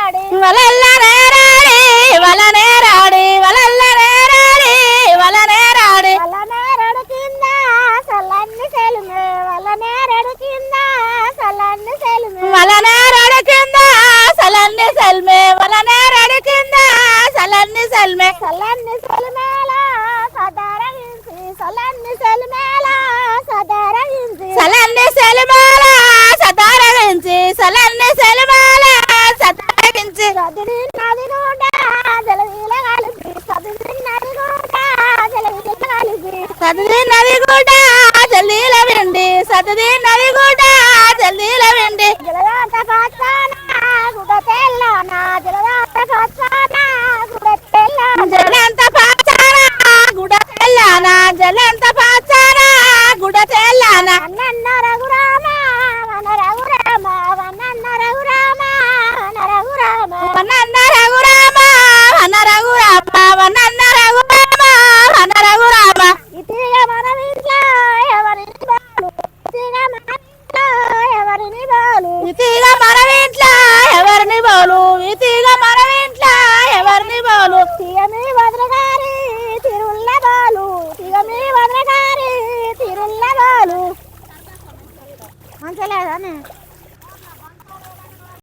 వలల్లనే రాడి వలనే రాడి వలల్లనే రాడి వలనే రాడి వలనేరడు కింద సల్లన్ని సెలుమే వలనేరడు కింద సల్లన్ని సెలుమే వలనేరడు కింద సలన్ని సెల్మే వలనేరడు కింద సలన్ని సెల్మే సల్లన్ని సెలుమేలా సదారగించి సల్లన్ని సెలుమేలా సదారగించి సలన్ని సెల్మేల సదారగించి సలన్ని సెల్మేల సదారగించి సదిరి నది కూడా జలవీల కలిపి సదిరి నది కూడా జలవీల కలిపి సతది నది కూడా జల్దీల వెండి సతది నది కూడా జల్దీల వెండి జలదాత కాచానా గుడ తెల్లానా జలదాత కాచానా గుడ తెల్లానా జలంత పాచారా గుడ తెల్లానా జలంత పాచారా గుడ తెల్లానా వన్నన్న రఘురామ వన రఘురామ వన్నన్న రఘురామ వన రఘురామ వనన్న రఘురామ వన రఘురామ వనన్న రఘురామ వన రఘురామ ఇతిగా మన ఇంట్లో ఎవరిని బాలు ఇతిగా మన ఇంట్లో ఎవరిని బాలు ఇతిగా మన ఇంట్లో ఎవరిని బోలు ఇతిగా మన ఇంట్లో ఎవరిని బోలు తీయమి వదలగారి తిరుల్ల బాలు తీయమి వదలగారి తిరుల్ల బాలు మంచిలేదానే